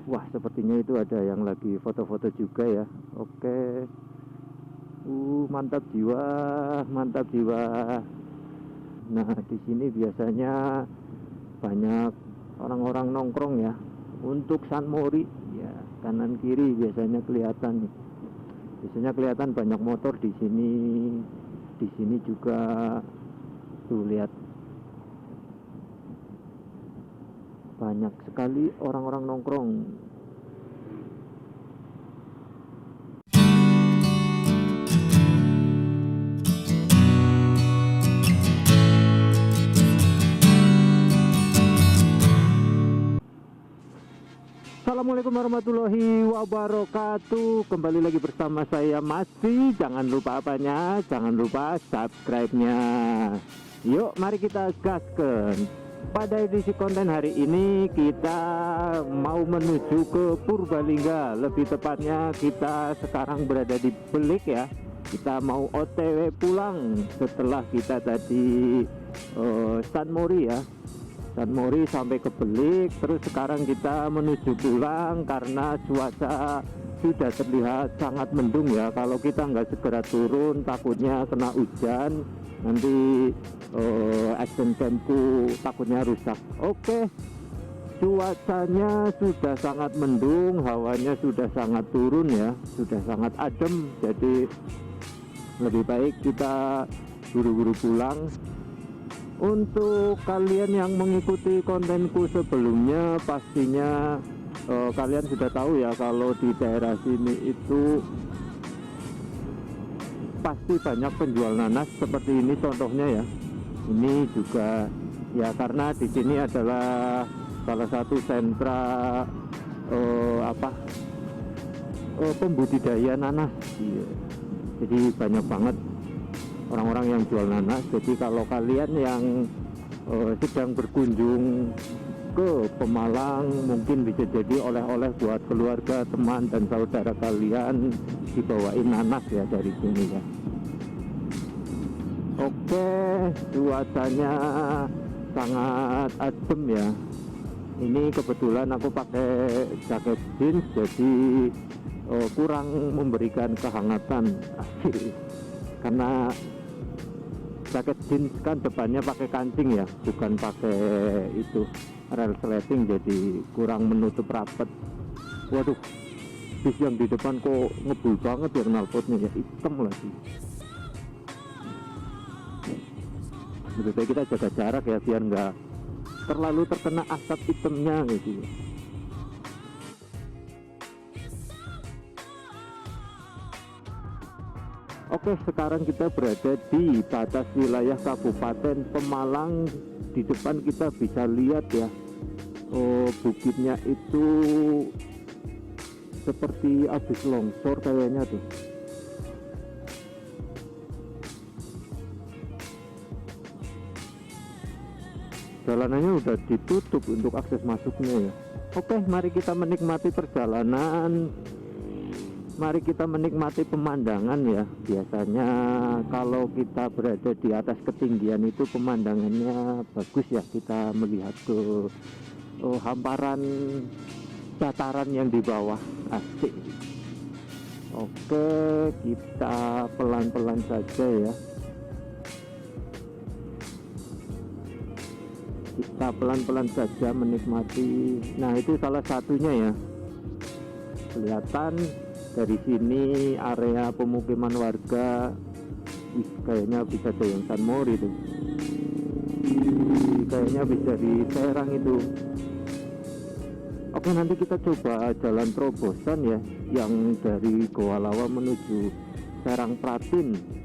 Wah, sepertinya itu ada yang lagi foto-foto juga ya. Oke. Mantap jiwa, mantap jiwa. Nah, di sini biasanya banyak orang-orang nongkrong ya. Untuk San Mori ya, kanan kiri biasanya kelihatan nih. Biasanya kelihatan banyak motor di sini. Di sini juga tuh lihat. Banyak sekali orang-orang nongkrong. Assalamualaikum warahmatullahi wabarakatuh. Kembali lagi bersama saya Masih. Jangan lupa apanya? Jangan lupa subscribe-nya. Yuk mari kita gaskan. Pada edisi konten hari ini kita mau menuju ke Purbalingga. Lebih tepatnya kita sekarang berada di Belik ya. Kita mau OTW pulang setelah kita tadi San Mori ya. San Mori sampai ke Belik, terus sekarang kita menuju pulang karena cuaca sudah terlihat sangat mendung ya. Kalau kita nggak segera turun takutnya kena hujan, nanti action campku takutnya rusak. Oke, cuacanya sudah sangat mendung, hawanya sudah sangat turun ya, sudah sangat adem, jadi lebih baik kita buru-buru pulang. Untuk kalian yang mengikuti kontenku sebelumnya, pastinya kalian sudah tahu ya kalau di daerah sini itu pasti banyak penjual nanas seperti ini contohnya ya. Ini juga ya karena di sini adalah salah satu sentra pembudidaya nanas. Iya. Jadi banyak banget orang-orang yang jual nanas. Jadi kalau kalian yang sedang berkunjung ke Pemalang, mungkin bisa jadi oleh-oleh buat keluarga, teman, dan saudara kalian, dibawain nanas ya dari sini ya. Oke, cuacanya sangat adem ya. Ini kebetulan aku pakai jaket jeans, jadi kurang memberikan kehangatan asli. Karena jaket jeans kan depannya pakai kancing ya, bukan pakai itu rel sleting, jadi kurang menutup rapet. Waduh, bis yang di depan kok ngebul banget ya knalpotnya ya, hitam lagi. Lebih baik kita jaga jarak ya biar nggak terlalu terkena asap hitamnya gitu. Oke, sekarang kita berada di batas wilayah Kabupaten Pemalang. Di depan kita bisa lihat ya, bukitnya itu seperti habis longsor kayaknya tuh. Jalanannya udah ditutup untuk akses masuknya ya. Oke, mari kita menikmati perjalanan. Mari kita menikmati pemandangan ya. Biasanya kalau kita berada di atas ketinggian itu pemandangannya bagus ya. Kita melihat ke hamparan dataran yang di bawah. Asik. Oke, kita pelan-pelan saja ya. Kita pelan-pelan saja menikmati. Nah, itu salah satunya ya. Kelihatan dari sini area pemukiman warga. Kayaknya bisa ada yang San Mori tuh. Kayaknya bisa di Serang itu. Oke, nanti kita coba jalan terobosan ya, yang dari Goa Lawa menuju Serang Pratin.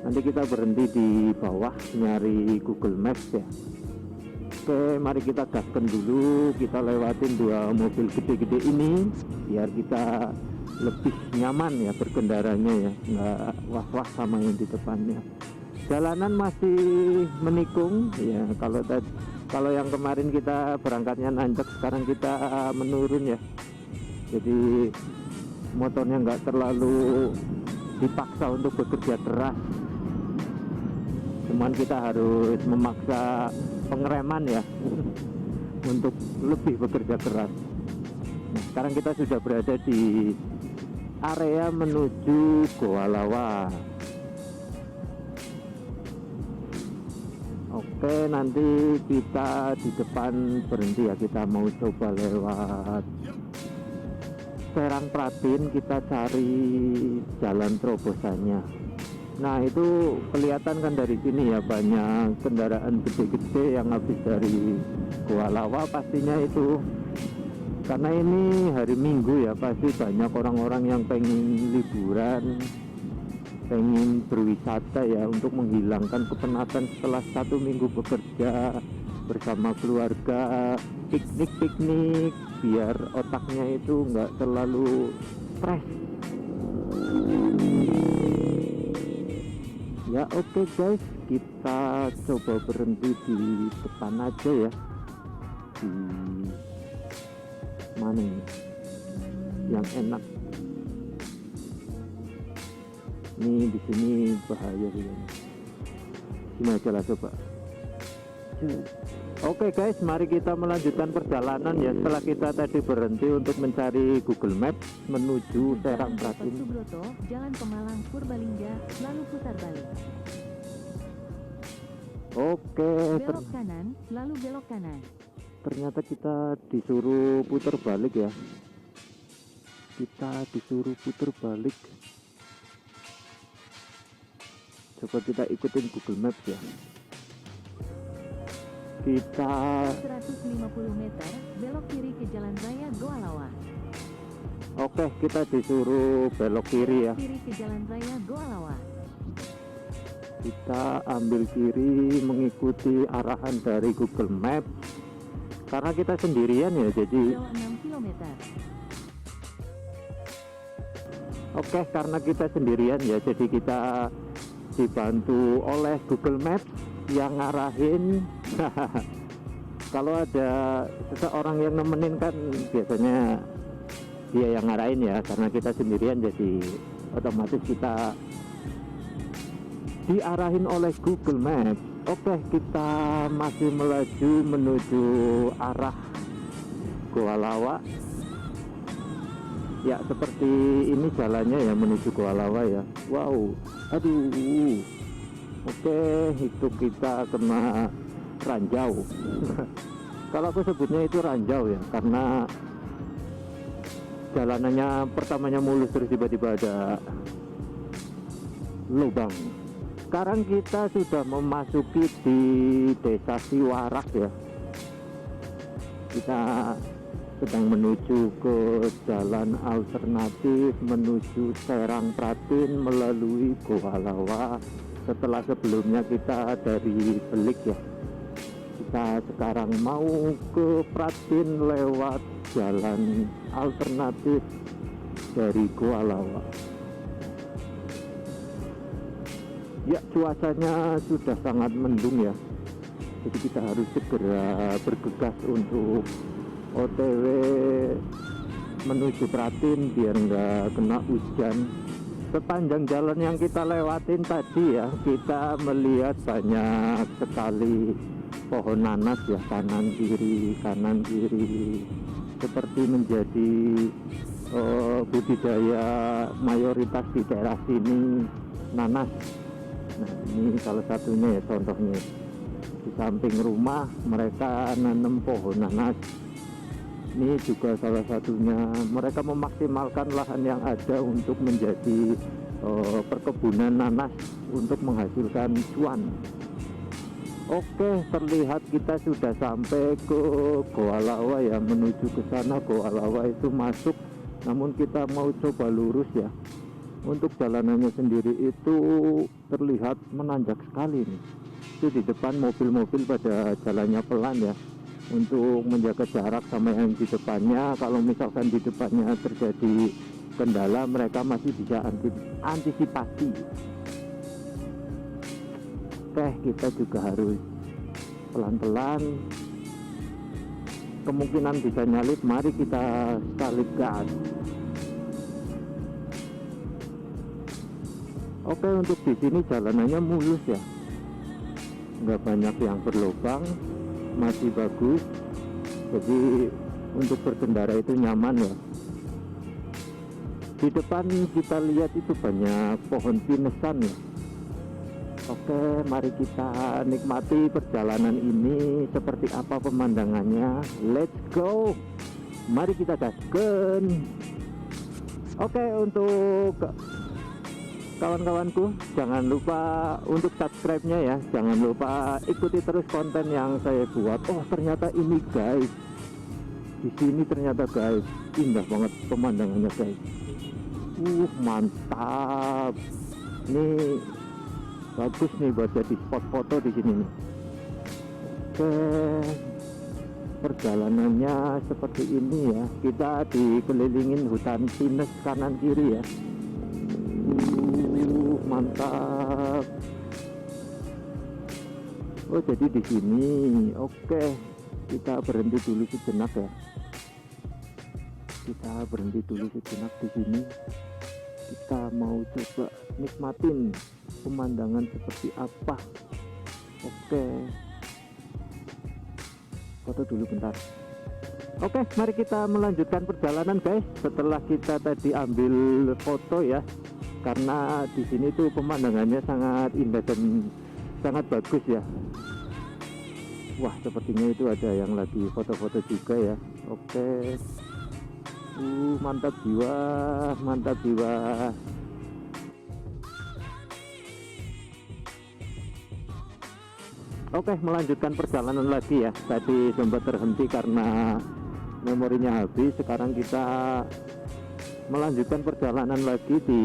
Nanti kita berhenti di bawah nyari Google Maps ya. Oke, mari kita gaskan dulu. Kita lewatin dua mobil gede-gede ini biar kita lebih nyaman ya berkendaranya ya, nggak wah-wah sama yang di depannya. Jalanan masih menikung ya. Kalau yang kemarin kita berangkatnya nanjak, sekarang kita menurun ya. Jadi motornya nggak terlalu dipaksa untuk bekerja keras. Cuman kita harus memaksa pengereman ya. untuk lebih bekerja keras. Nah, sekarang kita sudah berada di area menuju Goa Lawa. Oke, nanti kita di depan berhenti ya, kita mau coba lewat Serang Pratin, kita cari jalan terobosannya. Nah, itu kelihatan kan dari sini ya, banyak kendaraan gede-gede yang habis dari Goa Lawa pastinya itu. Karena ini hari Minggu ya, pasti banyak orang-orang yang pengen liburan, pengen berwisata ya, untuk menghilangkan kepenatan setelah 1 minggu bekerja bersama keluarga, piknik-piknik, biar otaknya itu nggak terlalu stres. Ya oke guys, kita coba berhenti di depan aja ya. Di mana ini yang enak? Ini di sini bahaya ya. Sini aja lah coba. Oke guys, mari kita melanjutkan perjalanan ya, setelah kita tadi berhenti untuk mencari Google Maps menuju Serang Pratin. Subroto, Jalan Pemalang, Purbalingga, lalu putar balik. Oke, Belok kanan, lalu belok kanan. ternyata kita disuruh putar balik ya. Kita disuruh putar balik. Coba kita ikutin Google Maps ya. Kita 150 meter, belok kiri ke Jalan Raya Goa Lawa. oke, kita disuruh belok kiri ya. Kiri ke Jalan Raya Goa Lawa. Kita ambil kiri mengikuti arahan dari Google Maps. Karena kita sendirian ya, jadi Jauh 6 km. oke, karena kita sendirian ya, jadi kita dibantu oleh Google Maps yang ngarahin. Kalau ada seseorang yang nemenin kan biasanya dia yang ngarahin ya, karena kita sendirian jadi otomatis kita diarahin oleh Google Maps. Oke, kita masih melaju menuju arah Goa Lawa ya, seperti ini jalannya ya menuju Goa Lawa ya. Wow, aduh. Oke, itu kita kena ranjau. Kalau aku sebutnya itu ranjau ya, karena jalanannya pertamanya mulus terus tiba-tiba ada lubang. Sekarang kita sudah memasuki di Desa Siwarak ya. Kita sedang menuju ke jalan alternatif menuju Serang Pratin melalui Goa Lawa. Setelah sebelumnya kita dari Belik ya, kita sekarang mau ke Pratin lewat jalan alternatif dari Goa Lawa. Ya, cuacanya sudah sangat mendung ya, jadi kita harus segera bergegas untuk OTW menuju Pratin biar nggak kena hujan. Sepanjang jalan yang kita lewatin tadi ya, kita melihat banyak sekali pohon nanas ya, kanan kiri, seperti menjadi budidaya mayoritas di daerah sini nanas. Nah, ini salah satunya ya, contohnya di samping rumah mereka nanam pohon nanas. Ini juga salah satunya, mereka memaksimalkan lahan yang ada untuk menjadi perkebunan nanas untuk menghasilkan cuan. Oke, terlihat kita sudah sampai ke Goa Lawa ya, menuju ke sana. Goa Lawa itu masuk, namun kita mau coba lurus ya. Untuk jalanannya sendiri itu terlihat menanjak sekali nih. Itu di depan mobil-mobil pada jalannya pelan ya, untuk menjaga jarak sama yang di depannya. Kalau misalkan di depannya terjadi kendala, mereka masih bisa antisipasi. Oke, kita juga harus pelan-pelan, kemungkinan bisa nyalip. Mari kita salip gas. Oke, untuk di sini jalanannya mulus ya, nggak banyak yang berlubang, masih bagus. jadi untuk berkendara itu nyaman ya. Di depan kita lihat itu banyak pohon pinesan ya. Oke, mari kita nikmati perjalanan ini seperti apa pemandangannya. Let's go, mari kita gaskan. Oke, untuk kawan-kawanku jangan lupa untuk subscribe-nya ya, jangan lupa ikuti terus konten yang saya buat. Oh ternyata ini guys, di sini ternyata guys indah banget pemandangannya guys. Mantap, ini bagus nih buat jadi spot foto di sini nih. Oke, perjalanannya seperti ini ya, kita dikelilingin hutan pinus kanan kiri ya. Mantap. Oh jadi di sini. Oke, kita berhenti dulu sejenak ya. Kita berhenti dulu sejenak di sini. Kita mau coba nikmatin pemandangan seperti apa. Oke, foto dulu bentar. Oke, mari kita melanjutkan perjalanan guys. Setelah kita tadi ambil foto ya, karena di sini tuh pemandangannya sangat indah dan sangat bagus ya. Wah, sepertinya itu ada yang lagi foto-foto juga ya. Oke. Mantap jiwa, mantap jiwa. Oke, melanjutkan perjalanan lagi ya. Tadi sempat terhenti karena memorinya habis. Sekarang kita melanjutkan perjalanan lagi di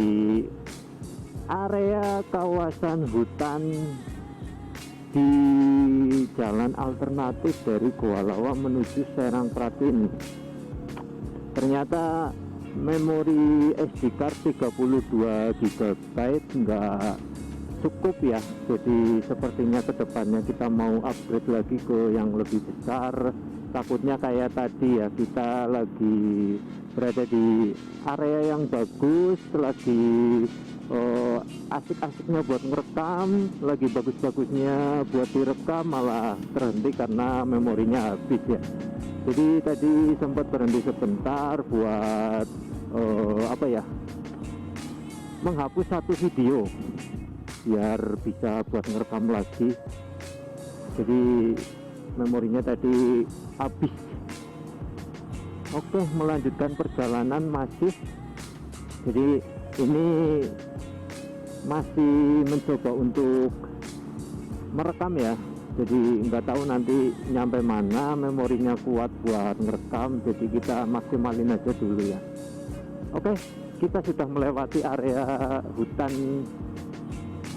area kawasan hutan di jalan alternatif dari Goa Lawa menuju Serang Pratin. Ternyata memori SD card 32 GB nggak cukup ya, jadi sepertinya kedepannya kita mau upgrade lagi ke yang lebih besar. Takutnya kayak tadi ya, kita lagi berada di area yang bagus, lagi asik-asiknya buat ngerekam, lagi bagus-bagusnya buat direkam, malah terhenti karena memorinya habis ya. Jadi tadi sempat berhenti sebentar buat apa ya, menghapus satu video biar bisa buat ngerekam lagi. Jadi memorinya tadi habis. Oke, melanjutkan perjalanan masih. Jadi ini masih mencoba untuk merekam ya. Jadi nggak tahu nanti nyampe mana, memorinya kuat buat ngerekam, jadi kita maksimalin aja dulu ya. Oke, kita sudah melewati area hutan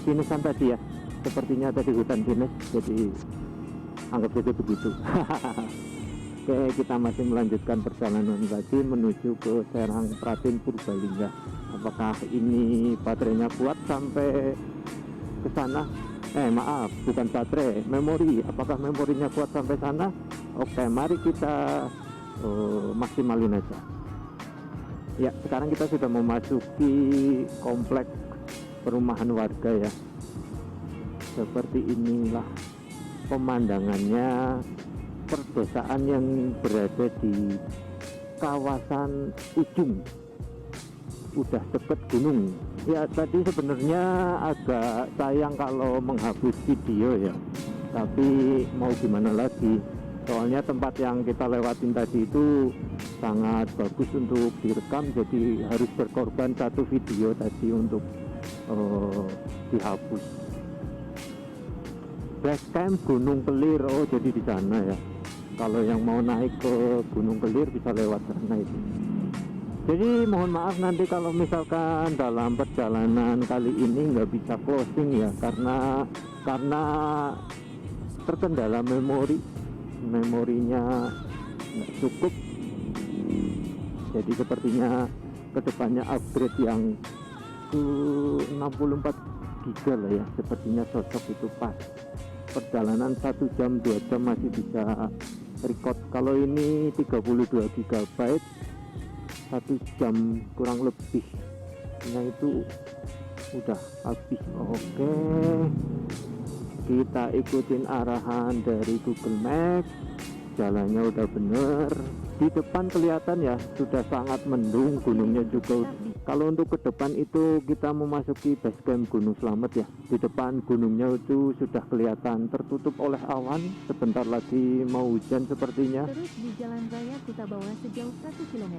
pinusan tadi ya. Sepertinya tadi hutan pinus, jadi anggap saja begitu. Oke, kita masih melanjutkan perjalanan lagi menuju ke Serang Pratin Purbalingga. Apakah ini baterainya kuat sampai ke sana? Maaf, bukan baterai, memori. Apakah memorinya kuat sampai sana? Oke, mari kita maksimalin aja. Ya, sekarang kita sudah memasuki kompleks perumahan warga ya. Seperti inilah pemandangannya, perdesaan yang berada di kawasan ujung, udah deket gunung ya. Tadi sebenarnya agak sayang kalau menghapus video ya, tapi mau gimana lagi, soalnya tempat yang kita lewatin tadi itu sangat bagus untuk direkam, jadi harus berkorban satu video tadi untuk dihapus. Base camp Gunung Kelir, oh jadi di sana ya. Kalau yang mau naik ke Gunung Kelir bisa lewat sana itu. Jadi mohon maaf nanti kalau misalkan dalam perjalanan kali ini nggak bisa closing ya, karena terkendala memorinya nggak cukup. Jadi sepertinya kedepannya upgrade yang ke 64 GB lah ya, sepertinya cocok itu pas. Perjalanan 1 jam 2 jam masih bisa record. Kalau ini 32 GB 1 jam kurang lebih, nah itu udah habis. Oke, kita ikutin arahan dari Google Maps. jalannya udah bener. Di depan kelihatan ya sudah sangat mendung, gunungnya juga. Kalau untuk ke depan itu kita memasuki base camp Gunung Slamet ya. Di depan gunungnya itu sudah kelihatan tertutup oleh awan. Sebentar lagi mau hujan sepertinya. Terus di Jalan Raya Kutabawa sejauh 1 km.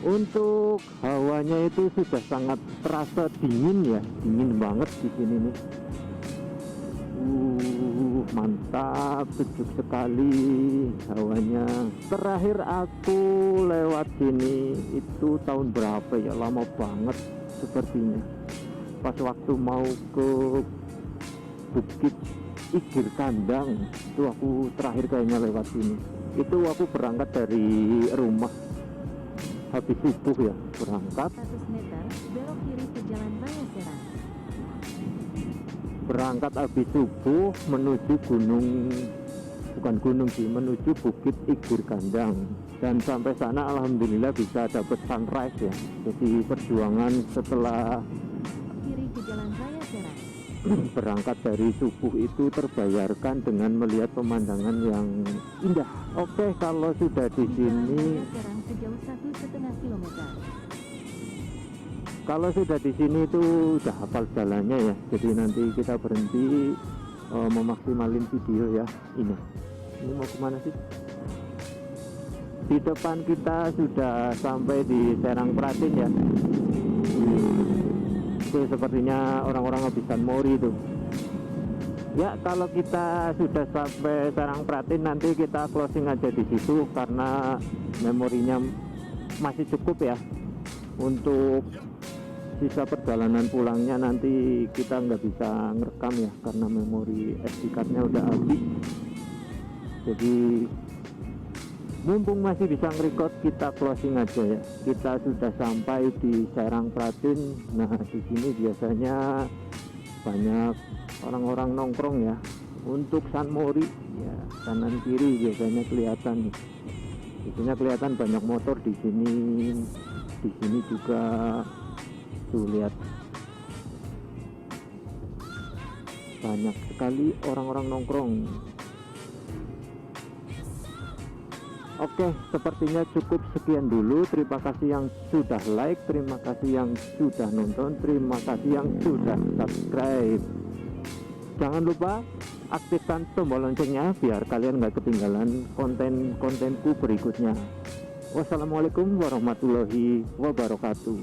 Untuk hawanya itu sudah sangat terasa dingin ya, dingin banget di sini nih. Mantap, sejuk sekali hawanya. Terakhir aku lewat sini itu tahun berapa ya, lama banget sepertinya. Pas waktu mau ke Bukit Igir Kandang itu aku terakhir kayaknya lewat sini. Itu aku berangkat dari rumah habis subuh ya, berangkat 100 meter, belok kiri ke Jalan Raya Serang. berangkat habis subuh menuju bukan gunung sih, menuju Bukit Igir Kandang, dan sampai sana alhamdulillah bisa dapat sunrise ya. Jadi perjuangan setelah Kiri ke Jalan Raya Serang. berangkat dari subuh itu terbayarkan dengan melihat pemandangan yang indah. Oke, kalau sudah di Di Jalan sini, Raya Serang sejauh 1,5 km. kalau sudah di sini itu udah hafal jalannya ya. Jadi nanti kita berhenti memaksimalin video ya. Ini mau kemana sih? Di depan kita sudah sampai di Serang Pratin ya. Itu sepertinya orang-orang habisan Mori itu. Ya, kalau kita sudah sampai Serang Pratin nanti kita closing aja di situ karena memorinya masih cukup ya. Untuk sisa perjalanan pulangnya nanti kita nggak bisa ngerekam ya karena memori SD cardnya udah habis. Jadi mumpung masih bisa nge-record, kita closing aja ya. Kita sudah sampai di Serang Pratin. Nah, di sini biasanya banyak orang-orang nongkrong ya. Untuk San Mori ya, kanan kiri biasanya kelihatan nih. Biasanya kelihatan banyak motor di sini. Di sini juga tuh lihat, banyak sekali orang-orang nongkrong. Oke, sepertinya cukup sekian dulu. Terima kasih yang sudah like, terima kasih yang sudah nonton, terima kasih yang sudah subscribe. Jangan lupa aktifkan tombol loncengnya biar kalian nggak ketinggalan konten-kontenku berikutnya. Wassalamualaikum warahmatullahi wabarakatuh.